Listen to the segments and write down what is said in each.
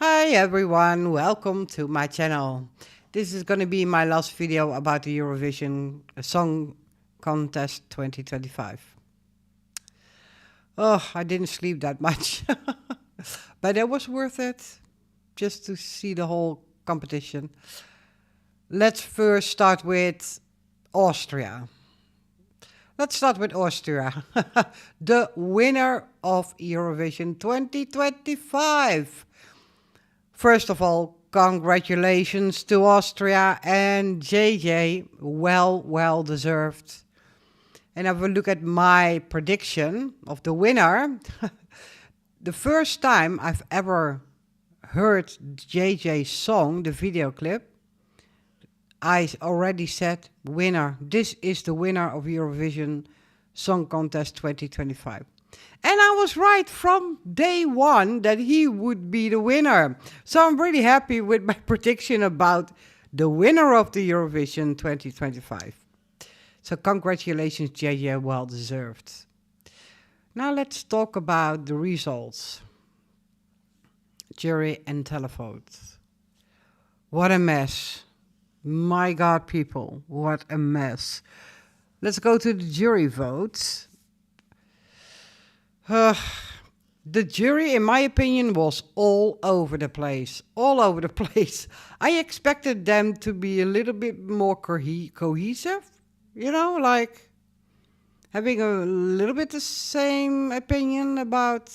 Hi everyone, welcome to my channel. This is going to be my last video about the Eurovision Song Contest 2025. Oh, I didn't sleep that much, but it was worth it just to see the whole competition. Let's first start with Austria. Let's start with Austria, the winner of Eurovision 2025. First of all, congratulations to Austria and JJ. Well deserved. And if we look at my prediction of the winner, the first time I've ever heard JJ's song, the video clip, I already said winner. This is the winner of Eurovision Song Contest 2025. And I was right from day one that he would be the winner. So I'm really happy with my prediction about the winner of the Eurovision 2025. So congratulations, JJ, well deserved. Now let's talk about the results. Jury and televote. What a mess. My God, people, what a mess. Let's go to the jury votes. The jury, in my opinion, was all over the place. All over the place. I expected them to be a little bit more cohesive. You know, like having a little bit the same opinion about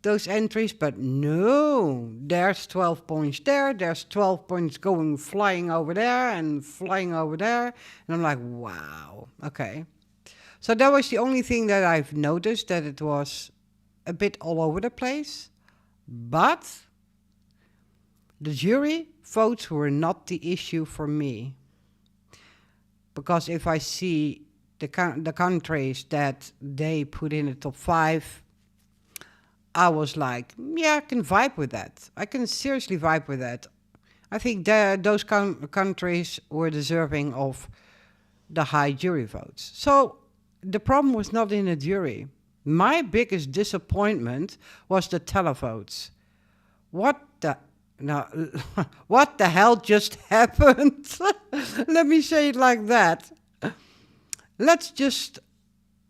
those entries. But no, there's 12 points there. There's 12 points going flying over there and flying over there. And I'm like, wow, okay. So that was the only thing that I've noticed, that it was a bit all over the place. But the jury votes were not the issue for me. Because if I see the countries that they put in the top 5, I was like, yeah, I can vibe with that. I can seriously vibe with that. I think those countries were deserving of the high jury votes. So the problem was not in the jury. My biggest disappointment was the televotes. What the hell just happened? Let me say it like that.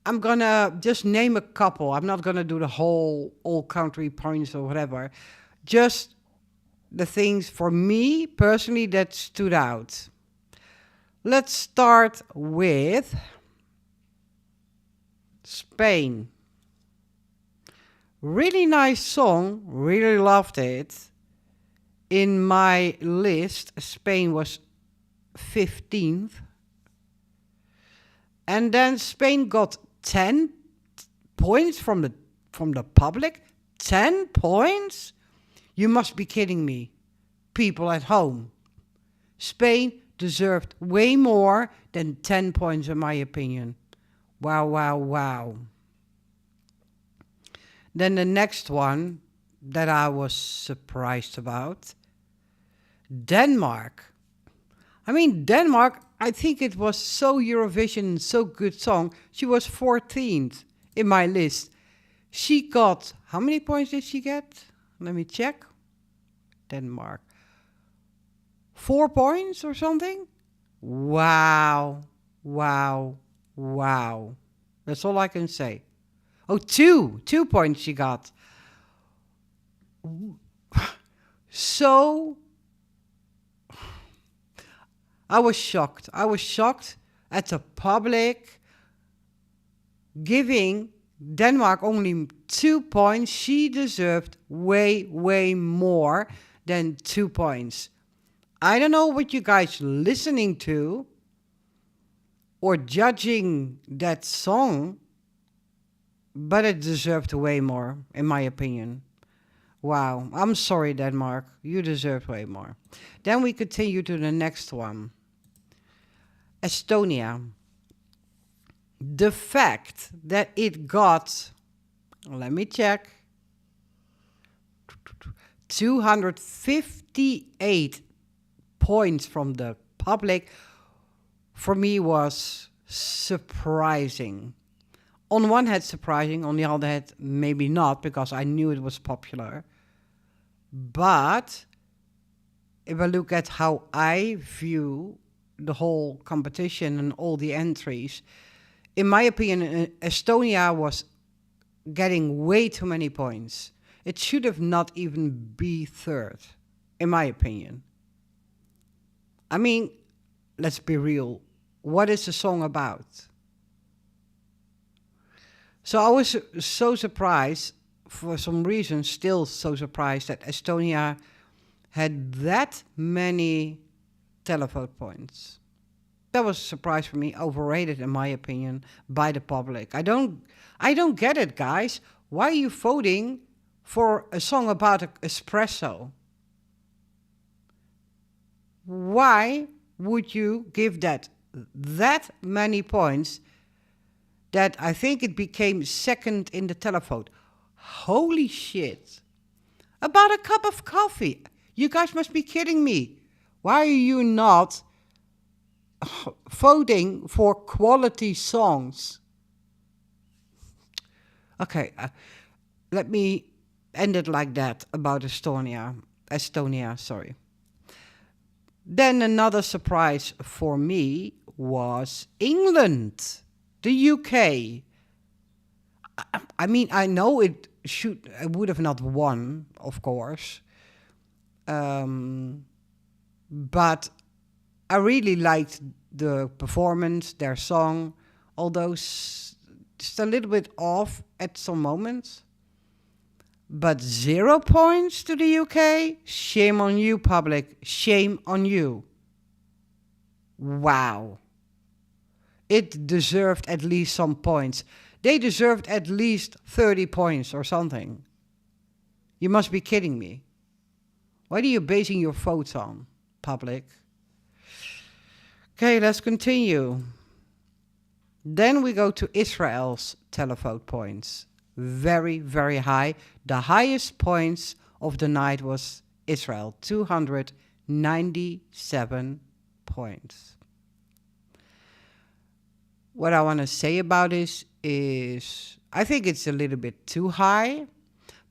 I'm gonna just name a couple. I'm not gonna do the whole all country points or whatever. Just the things for me personally that stood out. Let's start with Spain. Really nice song, really loved it. In my list, Spain was 15th. And then Spain got 10 points from the public. 10 points? You must be kidding me. People at home. Spain deserved way more than 10 points in my opinion. Wow. Then the next one that I was surprised about, Denmark. I mean, Denmark, I think it was so Eurovision, so good song. She was 14th in my list. She got, how many points did she get? Let me check. Denmark. 4 points or something? Wow. That's all I can say. Oh, 2 points she got. So, I was shocked. I was shocked at the public giving Denmark only 2 points. She deserved way more than 2 points. I don't know what you guys listening to or judging that song, but it deserved way more, in my opinion. Wow, I'm sorry, Denmark. You deserve way more. Then we continue to the next one. Estonia. The fact that it got, let me check, 258 points from the public, for me was surprising. On one hand surprising, on the other hand maybe not, because I knew it was popular. But if I look at how I view the whole competition and all the entries, in my opinion, Estonia was getting way too many points. It should have not even be third, in my opinion. I mean, let's be real. What is the song about? So I was so surprised, for some reason, still so surprised that Estonia had that many televote points. That was a surprise for me, overrated in my opinion by the public. I don't get it, guys. Why are you voting for a song about espresso? Why would you give that many points that I think it became second in the televote? Holy shit. About a cup of coffee. You guys must be kidding me. Why are you not voting for quality songs? Okay, let me end it like that about Estonia, sorry. Then another surprise for me was England, the UK. I mean, I know it would have not won, of course. But I really liked the performance, their song, although just a little bit off at some moments. But 0 points to the UK? Shame on you, public. Shame on you. Wow. It deserved at least some points. They deserved at least 30 points or something. You must be kidding me. What are you basing your votes on, public? Okay, let's continue. Then we go to Israel's televote points. Very, very high. The highest points of the night was Israel, 297 points. What I want to say about this is I think it's a little bit too high,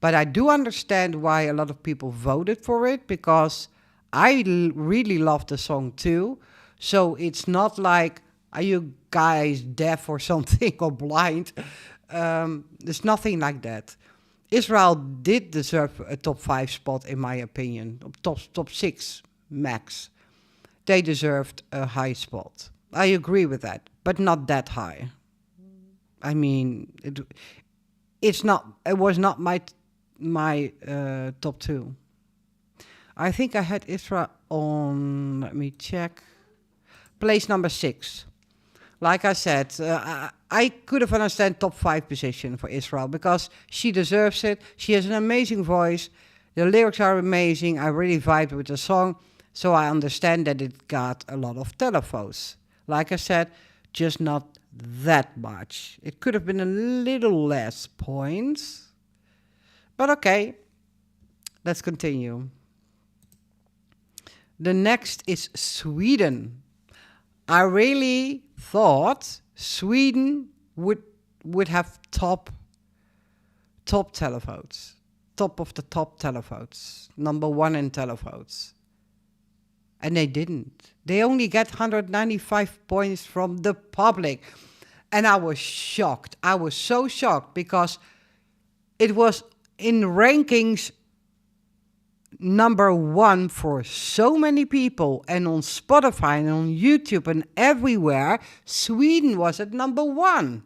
but I do understand why a lot of people voted for it, because I really love the song too. So it's not like, are you guys deaf or something or blind? There's nothing like that. Israel did deserve a top 5 spot, in my opinion. Top 6 max. They deserved a high spot. I agree with that, but not that high. I mean, it was not my top 2. I think I had Israel on, let me check, place number 6. Like I said, I could have understood top 5 position for Israel because she deserves it. She has an amazing voice. The lyrics are amazing. I really vibed with the song. So I understand that it got a lot of televotes. Like I said, just not that much. It could have been a little less points. But okay, let's continue. The next is Sweden. I really thought Sweden would have top televotes. Top of the top televotes. Number 1 in televotes. And they didn't. They only get 195 points from the public. And I was shocked. I was so shocked because it was in rankings number 1 for so many people, and on Spotify and on YouTube and everywhere, Sweden was at number 1.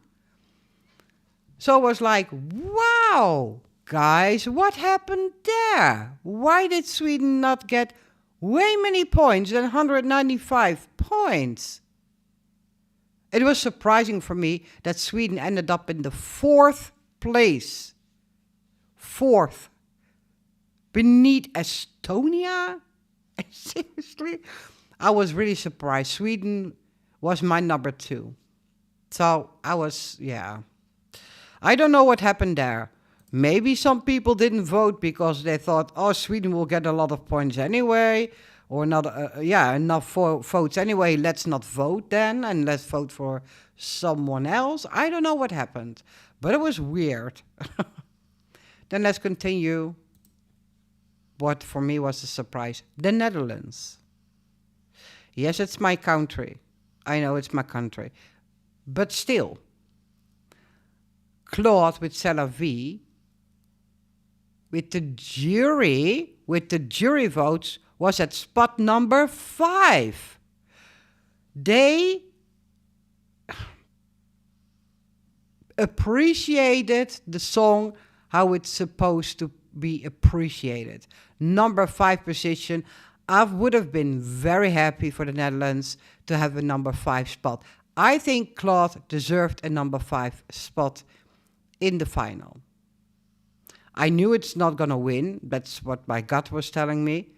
So I was like, wow, guys, what happened there? Why did Sweden not get way many points than 195 points? It was surprising for me that Sweden ended up in the 4th place. 4th. Beneath Estonia? Seriously? I was really surprised. Sweden was my number 2. So I was, I don't know what happened there. Maybe some people didn't vote because they thought, oh, Sweden will get a lot of points anyway. Or not, enough votes anyway. Let's not vote then and let's vote for someone else. I don't know what happened. But it was weird. Then let's continue. what for me was a surprise. The Netherlands. Yes, it's my country. I know it's my country. But still, Claude with C'est la vie, with the jury votes, was at spot number 5. They appreciated the song how it's supposed to be appreciated. Number 5 position. I would have been very happy for the Netherlands to have a number 5 spot. I think Claude deserved a number 5 spot in the final. I knew it's not going to win. That's what my gut was telling me,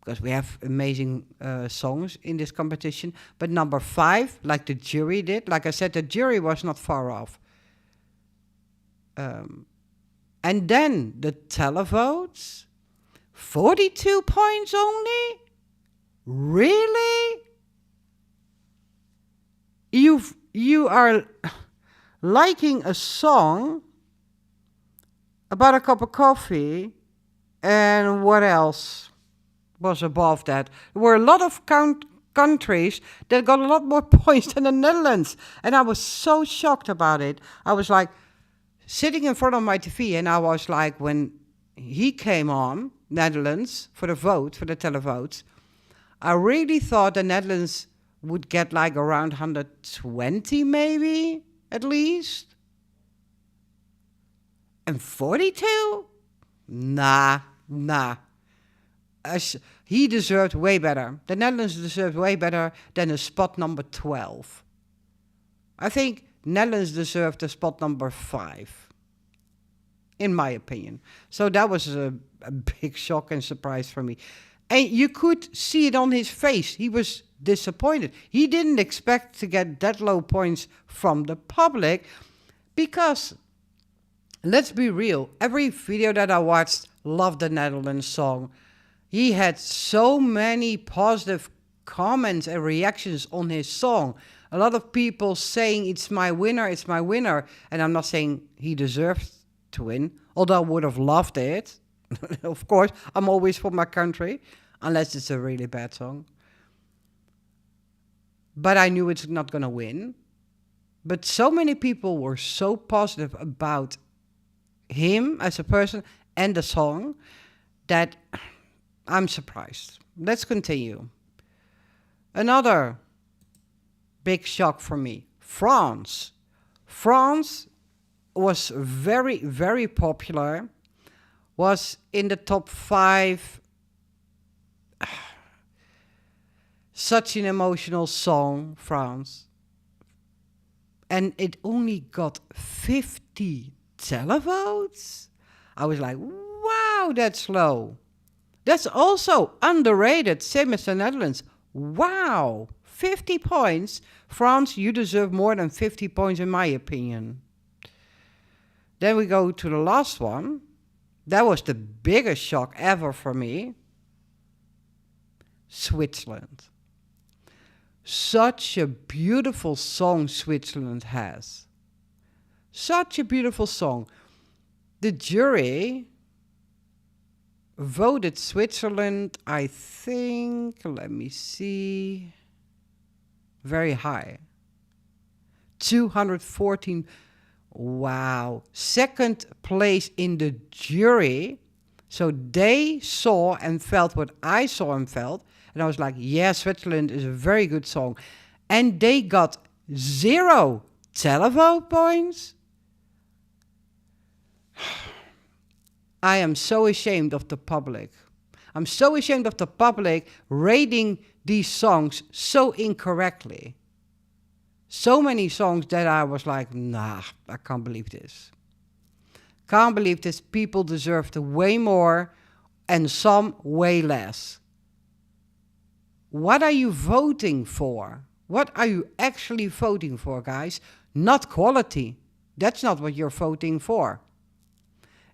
because we have amazing songs in this competition. But number 5, like the jury did, like I said, the jury was not far off. And then the televotes, 42 points only? Really? You are liking a song about a cup of coffee, and what else was above that? There were a lot of countries that got a lot more points than the Netherlands, and I was so shocked about it. I was like sitting in front of my TV, and I was like, when he came on, Netherlands, for the vote, for the televotes, I really thought the Netherlands would get like around 120 maybe, at least. And 42? Nah. He deserved way better. The Netherlands deserved way better than a spot number 12. I think Netherlands deserved a spot number 5, in my opinion. So that was a big shock and surprise for me. And you could see it on his face. He was disappointed. He didn't expect to get that low points from the public because, let's be real, every video that I watched loved the Netherlands song. He had so many positive comments and reactions on his song. A lot of people saying, it's my winner. And I'm not saying he deserved to win, although I would have loved it. Of course, I'm always for my country, unless it's a really bad song. But I knew it's not going to win. But so many people were so positive about him as a person and the song that I'm surprised. Let's continue. Another big shock for me. France. France was very, very popular. Was in the top 5. Such an emotional song, France. And it only got 50 televotes. I was like, wow, that's low. That's also underrated, same as the Netherlands. Wow, 50 points. France, you deserve more than 50 points in my opinion. Then we go to the last one. That was the biggest shock ever for me. Switzerland. Such a beautiful song Switzerland has. Such a beautiful song. The jury voted Switzerland, I think, let me see, very high. 214. Wow. Second place in the jury. So they saw and felt what I saw and felt. And I was like, yeah, Switzerland is a very good song. And they got 0 televote points. I am so ashamed of the public. I'm so ashamed of the public rating these songs so incorrectly. So many songs that I was like, nah, I can't believe this. Can't believe this. People deserved way more and some way less. What are you voting for? What are you actually voting for, guys? Not quality. That's not what you're voting for.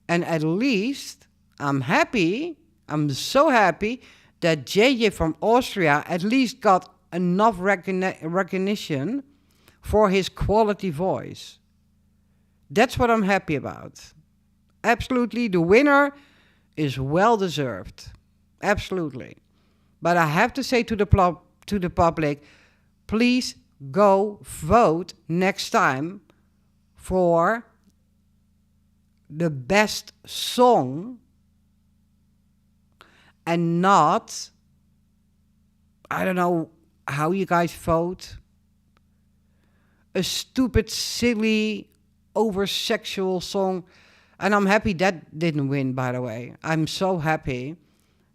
And at least I'm happy, I'm so happy that JJ from Austria at least got enough recognition for his quality voice. That's what I'm happy about. Absolutely, the winner is well deserved. Absolutely. But I have to say to to the public, please go vote next time for the best song and not, I don't know how you guys vote, a stupid, silly, over sexual song. And I'm happy that didn't win, by the way. I'm so happy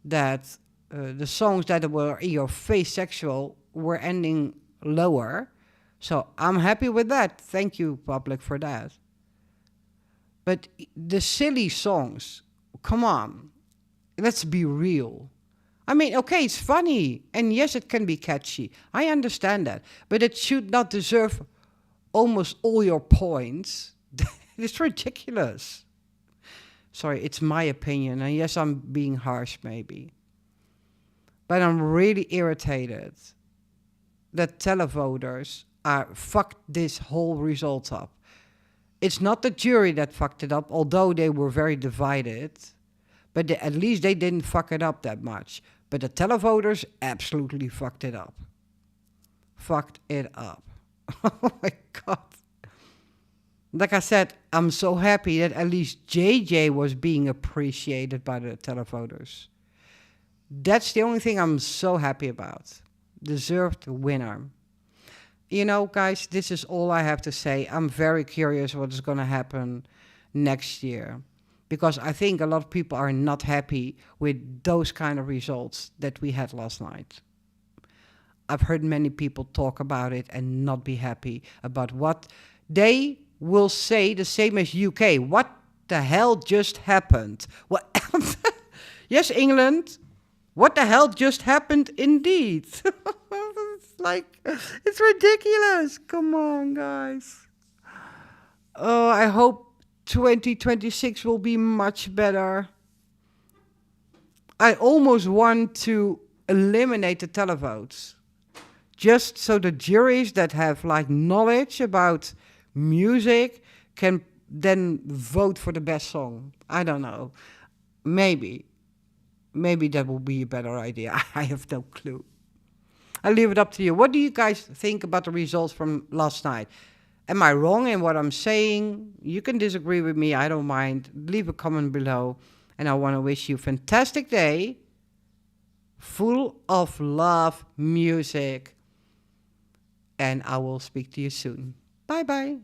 that the songs that were in your face sexual were ending lower. So I'm happy with that. Thank you, public, for that. But the silly songs, come on, let's be real. I mean, okay, it's funny, and yes, it can be catchy. I understand that. But it should not deserve almost all your points. It's ridiculous. Sorry, it's my opinion, and yes, I'm being harsh maybe. But I'm really irritated that televoters are fucked this whole result up. It's not the jury that fucked it up, although they were very divided. But at least they didn't fuck it up that much. But the televoters absolutely fucked it up. Fucked it up. Oh my God. Like I said, I'm so happy that at least JJ was being appreciated by the televoters. That's the only thing I'm so happy about. Deserved winner. You know, guys, this is all I have to say. I'm very curious what is going to happen next year. Because I think a lot of people are not happy with those kind of results that we had last night. I've heard many people talk about it and not be happy about what they will say, the same as UK. What the hell just happened? What? Yes, England. What the hell just happened indeed? It's ridiculous. Come on, guys. Oh, I hope 2026 will be much better. I almost want to eliminate the televotes. Just so the juries that have knowledge about music can then vote for the best song. I don't know. Maybe that will be a better idea. I have no clue. I'll leave it up to you. What do you guys think about the results from last night? Am I wrong in what I'm saying? You can disagree with me. I don't mind. Leave a comment below. And I want to wish you a fantastic day. Full of love, music. And I will speak to you soon. Bye-bye.